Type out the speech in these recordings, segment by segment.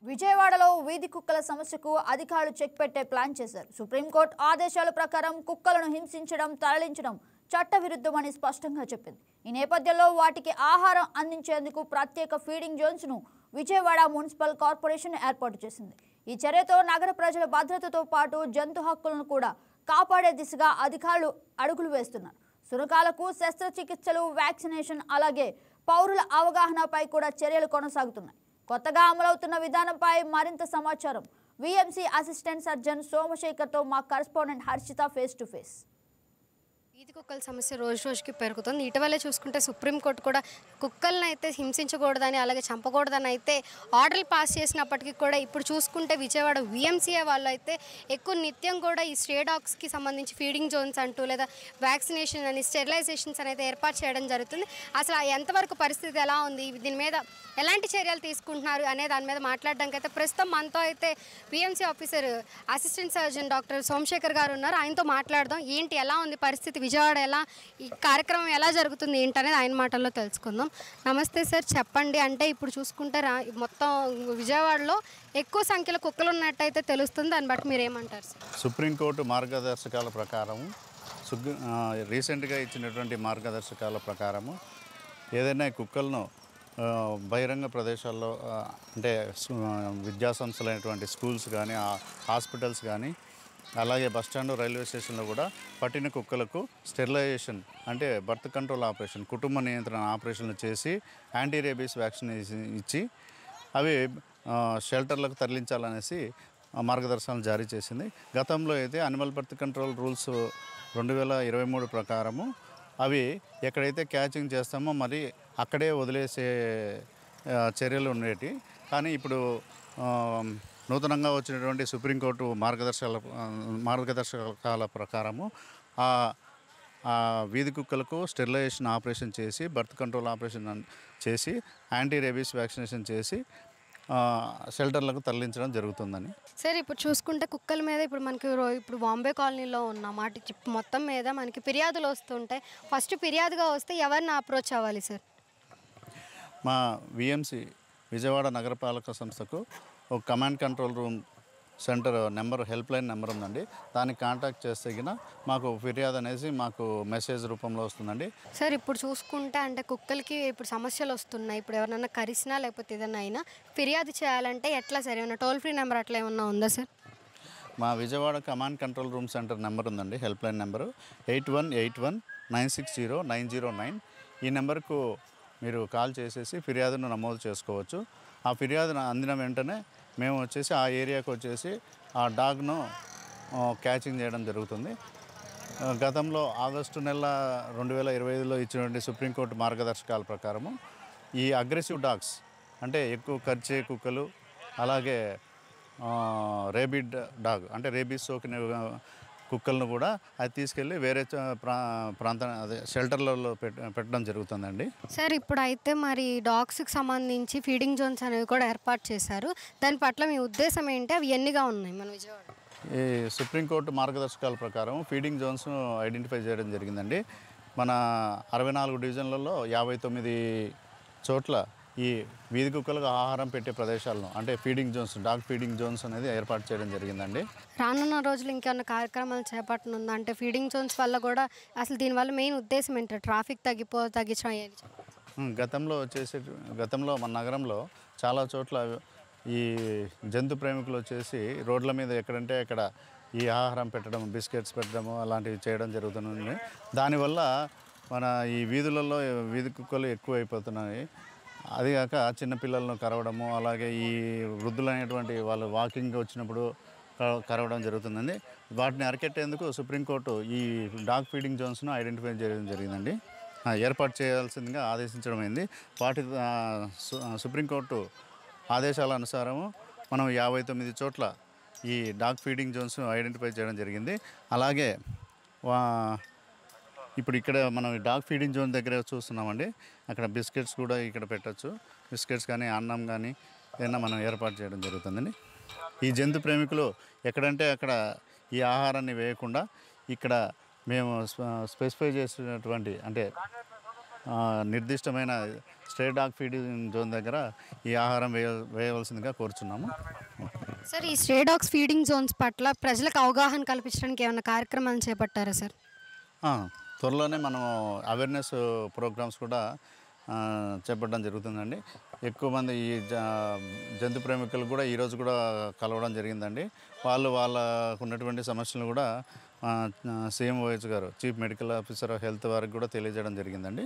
విజయవాడలో వీధి కుక్కల సమస్యకు అధికారులు చెక్ పెట్టే ప్లాన్ చేశారు. సుప్రీంకోర్టు ఆదేశాల ప్రకారం కుక్కలను హింసించడం, తరలించడం చట్టవిరుద్ధమని స్పష్టంగా చెప్పింది. ఈ నేపథ్యంలో వాటికి ఆహారం అందించేందుకు ప్రత్యేక ఫీడింగ్ జోన్స్ ను విజయవాడ మున్సిపల్ కార్పొరేషన్ ఏర్పాటు చేసింది. ఈ చర్యతో నగర ప్రజల భద్రతతో పాటు జంతు హక్కులను కూడా కాపాడే దిశగా అధికారులు అడుగులు వేస్తున్నారు. సునకాలకు శస్త్రచికిత్సలు, వ్యాక్సినేషన్, అలాగే పౌరుల అవగాహనపై కూడా చర్యలు కొనసాగుతున్నాయి. కొత్తగా అమలవుతున్న విధానంపై మరింత సమాచారం వీఎంసీ అసిస్టెంట్ సర్జన్ సోమశేఖర్తో మా correspondent Harshitha face to face. వీధి కుక్కల సమస్య రోజు రోజుకి పెరుగుతుంది. ఇటీవలే చూసుకుంటే సుప్రీంకోర్టు కూడా కుక్కలను అయితే హింసించకూడదని, అలాగే చంపకూడదని అయితే ఆర్డర్లు పాస్ చేసినప్పటికీ కూడా ఇప్పుడు చూసుకుంటే విజయవాడ వీఎంసీఏ వాళ్ళు అయితే ఎక్కువ నిత్యం కూడా ఈ స్ట్రే డాగ్స్కి సంబంధించి ఫీడింగ్ జోన్స్ అంటూ లేదా వ్యాక్సినేషన్ అని, స్టెరిలైజేషన్స్ అనేది ఏర్పాటు చేయడం జరుగుతుంది. అసలు ఎంతవరకు పరిస్థితి ఎలా ఉంది, దీని మీద ఎలాంటి చర్యలు తీసుకుంటున్నారు అనే దాని మీద మాట్లాడడానికి అయితే ప్రస్తుతం మనతో అయితే VMC officer assistant surgeon doctor Somashekar గారు ఉన్నారు. ఆయనతో మాట్లాడదాం. ఏంటి, ఎలా ఉంది పరిస్థితి, విజయవాడ ఎలా, ఈ కార్యక్రమం ఎలా జరుగుతుంది ఏంటనేది ఆయన మాటల్లో తెలుసుకుందాం. నమస్తే సార్, చెప్పండి. అంటే ఇప్పుడు చూసుకుంటే మొత్తం విజయవాడలో ఎక్కువ సంఖ్యలో కుక్కలు ఉన్నట్టయితే తెలుస్తుంది. దాన్ని బట్టి మీరు ఏమంటారు సార్? సుప్రీంకోర్టు మార్గదర్శకాల ప్రకారము, రీసెంట్గా ఇచ్చినటువంటి మార్గదర్శకాల ప్రకారము ఏదైనా కుక్కలను బహిరంగ ప్రదేశాల్లో, అంటే విద్యాసంస్థలైనటువంటి స్కూల్స్ కానీ, హాస్పిటల్స్ కానీ, అలాగే బస్టాండ్, రైల్వే స్టేషన్లో కూడా పట్టిన కుక్కలకు స్టెరిలైజేషన్ అంటే బర్త్ కంట్రోల్ ఆపరేషన్, కుటుంబ నియంత్రణ ఆపరేషన్లు చేసి యాంటీ రేబీస్ వ్యాక్సినేషన్ ఇచ్చి అవి షెల్టర్లకు తరలించాలనేసి మార్గదర్శకాలు జారీ చేసింది. గతంలో అయితే అనిమల్ బర్త్ కంట్రోల్ రూల్స్ 2023 ప్రకారము అవి ఎక్కడైతే క్యాచింగ్ చేస్తామో మరి అక్కడే వదిలేసే చర్యలు ఉండేవి. కానీ ఇప్పుడు నూతనంగా వచ్చినటువంటి సుప్రీంకోర్టు మార్గదర్శకాల ప్రకారము వీధి కుక్కలకు స్టెరిలైజేషన్ ఆపరేషన్ చేసి, బర్త్ కంట్రోల్ ఆపరేషన్ చేసి, యాంటీ రేబీస్ వ్యాక్సినేషన్ చేసి షెల్టర్లకు తరలించడం జరుగుతుందని. సార్, ఇప్పుడు చూసుకుంటే కుక్కల మీద ఇప్పుడు బాంబే కాలనీలో ఉన్నాం. వాటి మొత్తం మీద మనకి ఫిర్యాదులు వస్తుంటాయి. ఫస్ట్ ఫిర్యాదుగా వస్తే ఎవరిని అప్రోచ్ అవ్వాలి సార్? మా విఎంసి విజయవాడ నగరపాలక సంస్థకు ఒక command control room centre number, help line number ఉందండి. దానికి కాంటాక్ట్ చేస్తే మాకు ఫిర్యాదు అనేసి మాకు మెసేజ్ రూపంలో వస్తుందండి. సార్, ఇప్పుడు చూసుకుంటే అంటే కుక్కలకి ఇప్పుడు సమస్యలు వస్తున్నాయి. ఇప్పుడు ఎవరైనా కరిసినా లేకపోతే ఏదైనా అయినా ఫిర్యాదు చేయాలంటే ఎట్లా సార్? ఏమైనా టోల్ ఫ్రీ నెంబర్ అట్లా ఏమన్నా ఉందా సార్? మా Vijayawada command control room centre number ఉందండి, హెల్ప్ లైన్ నెంబరు 8181960909. ఈ నెంబర్కు మీరు కాల్ చేసేసి ఫిర్యాదును నమోదు చేసుకోవచ్చు. ఆ ఫిర్యాదును అందిన వెంటనే మేము వచ్చేసి ఆ ఏరియాకు వచ్చేసి ఆ డాగ్ను క్యాచింగ్ చేయడం జరుగుతుంది. గతంలో ఆగస్టు నెల 2025లో ఇచ్చినటువంటి సుప్రీంకోర్టు మార్గదర్శకాల ప్రకారము ఈ అగ్రెసివ్ డాగ్స్ అంటే ఎక్కువ కరిచే కుక్కలు, అలాగే రేబిడ్ డాగ్ అంటే రేబీస్ సోకిన కుక్కలను కూడా అది తీసుకెళ్ళి వేరే అదే షెల్టర్లలో పెట్టడం జరుగుతుందండి. సార్, ఇప్పుడు అయితే మరి డాగ్స్కి సంబంధించి ఫీడింగ్ జోన్స్ అనేవి కూడా ఏర్పాటు చేశారు. దాని పట్ల మీ ఉద్దేశం ఏంటి? అవి ఎన్నిగా ఉన్నాయి మన విజయవాడ? ఈ సుప్రీంకోర్టు మార్గదర్శకాల ప్రకారం ఫీడింగ్ జోన్స్ ఐడెంటిఫై చేయడం జరిగిందండి. మన 64 డివిజన్లలో 59 చోట్ల ఈ వీధి కుక్కలకు ఆహారం పెట్టే ప్రదేశాలను అంటే feeding zones, dog feeding zones అనేది ఏర్పాటు చేయడం జరిగిందండి. రానున్న రోజులు ఇంకేమైనా కార్యక్రమాలు చేపట్టనుందా? అంటే ఫీడింగ్ జోన్స్ వల్ల కూడా అసలు దీనివల్ల మెయిన్ ఉద్దేశం ఏంటి? ట్రాఫిక్ తగ్గించడం. గతంలో మన నగరంలో చాలా చోట్ల ఈ జంతు ప్రేమికులు వచ్చేసి రోడ్ల మీద ఎక్కడంటే అక్కడ ఈ ఆహారం పెట్టడం, బిస్కెట్స్ పెట్టడము అలాంటివి చేయడం జరుగుతుంది. దానివల్ల మన ఈ వీధులలో వీధి కుక్కలు ఎక్కువైపోతున్నాయి. అదిగాక చిన్నపిల్లలను కరవడము, అలాగే ఈ వృద్ధులైనటువంటి వాళ్ళు వాకింగ్ వచ్చినప్పుడు కరవడం జరుగుతుందండి. వాటిని అరికెట్టేందుకు సుప్రీంకోర్టు ఈ డాగ్ ఫీడింగ్ జోన్స్ను ఐడెంటిఫై చేయడం జరిగిందండి, ఏర్పాటు చేయాల్సిందిగా ఆదేశించడం అయింది. వాటి సుప్రీంకోర్టు ఆదేశాల అనుసారము మనం 59 చోట్ల ఈ డాగ్ ఫీడింగ్ జోన్స్ ఐడెంటిఫై చేయడం జరిగింది. అలాగే ఇప్పుడు ఇక్కడ మనం డాగ్ ఫీడింగ్ జోన్ దగ్గర చూస్తున్నామండి. అక్కడ బిస్కెట్స్ కూడా ఇక్కడ పెట్టచ్చు. బిస్కెట్స్ కానీ, అన్నం కానీ ఏదైనా మనం ఏర్పాటు చేయడం జరుగుతుందండి. ఈ జంతు ప్రేమికులు ఎక్కడంటే అక్కడ ఈ ఆహారాన్ని వేయకుండా ఇక్కడ మేము స్పెసిఫై చేసినటువంటి అంటే నిర్దిష్టమైన స్ట్రే డాగ్ ఫీడింగ్ జోన్ దగ్గర ఈ ఆహారం వేయవలసిందిగా కోరుచున్నాము. సార్ ఈ స్ట్రే డాగ్స్ ఫీడింగ్ జోన్స్ పట్ల ప్రజలకు అవగాహన కల్పించడానికి ఏమైనా కార్యక్రమాలు చేపట్టారా సార్? త్వరలోనే మనం అవేర్నెస్ ప్రోగ్రామ్స్ కూడా చేపట్టడం జరుగుతుందండి. ఎక్కువ మంది ఈ జంతు ప్రేమికులు కూడా ఈరోజు కూడా కలవడం జరిగిందండి. వాళ్ళకు ఉన్నటువంటి సమస్యలను కూడా CMOH గారు, chief medical officer of health వారికి కూడా తెలియజేయడం జరిగిందండి.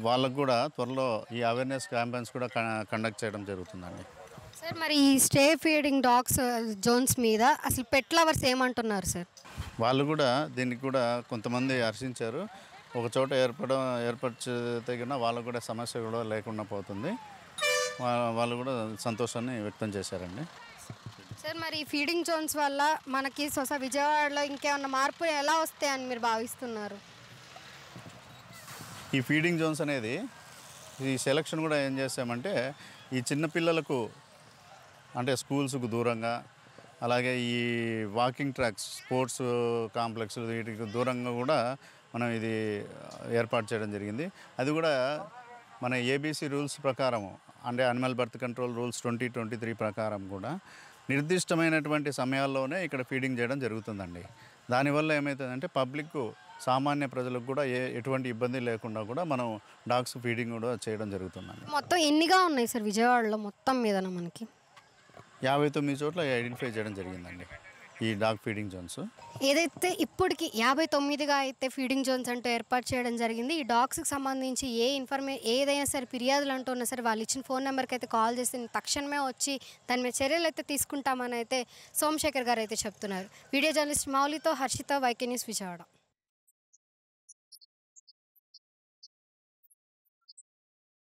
వాళ్ళకు కూడా త్వరలో ఈ అవేర్నెస్ క్యాంపెయిన్స్ కూడా కండక్ట్ చేయడం జరుగుతుందండి. సార్ మరి ఈ స్టే ఫీడింగ్ డాగ్స్ జోన్స్ మీద అసలు పెట్ లవర్స్ ఏమంటున్నారు సార్? వాళ్ళు కూడా దీనికి కూడా కొంతమంది హర్షించారు. ఒక చోట ఏర్పరిచితే కన్నా వాళ్ళకు కూడా సమస్య కూడా లేకుండా పోతుంది. వాళ్ళు కూడా సంతోషాన్ని వ్యక్తం చేశారండి. సార్ మరి ఈ ఫీడింగ్ జోన్స్ వల్ల మనకి విజయవాడలో ఇంకేమన్నా మార్పులు ఎలా వస్తాయని మీరు భావిస్తున్నారు? ఈ ఫీడింగ్ జోన్స్ అనేది ఈ సెలక్షన్ కూడా ఏం చేస్తామంటే ఈ చిన్నపిల్లలకు అంటే స్కూల్స్కు దూరంగా, అలాగే ఈ వాకింగ్ ట్రాక్స్, స్పోర్ట్స్ కాంప్లెక్స్ వీటికి దూరంగా కూడా మనం ఇది ఏర్పాటు చేయడం జరిగింది. అది కూడా మన ABC రూల్స్ ప్రకారము, అంటే యానిమల్ బర్త్ కంట్రోల్ రూల్స్ 2023 ప్రకారం కూడా నిర్దిష్టమైనటువంటి సమయాల్లోనే ఇక్కడ ఫీడింగ్ చేయడం జరుగుతుందండి. దానివల్ల ఏమవుతుందంటే పబ్లిక్, సామాన్య ప్రజలకు కూడా ఎటువంటి ఇబ్బంది లేకుండా కూడా మనం డాగ్స్ ఫీడింగ్ కూడా చేయడం జరుగుతుందండి. మొత్తం ఎన్నిగా ఉన్నాయి సార్ విజయవాడలో మొత్తం మీద? మనకి 59 చోట్ల ఐడెంటిఫై చేయడం జరిగిందండి ఈ డాగ్ ఫీడింగ్ జోన్స్. ఏదైతే ఇప్పటికి 59గా అయితే ఫీడింగ్ జోన్స్ అంటూ ఏర్పాటు చేయడం జరిగింది. ఈ డాగ్స్కి సంబంధించి ఏదైనా సరే ఫిర్యాదులు అంటూ ఉన్నా సరే వాళ్ళు ఇచ్చిన ఫోన్ నెంబర్కి అయితే కాల్ చేసి తక్షణమే వచ్చి దాని మీద చర్యలు అయితే తీసుకుంటామని అయితే సోమశేఖర్ గారు అయితే చెప్తున్నారు. వీడియో జర్నలిస్ట్ మౌలితో హర్షిత, YK న్యూస్, విజయవాడ.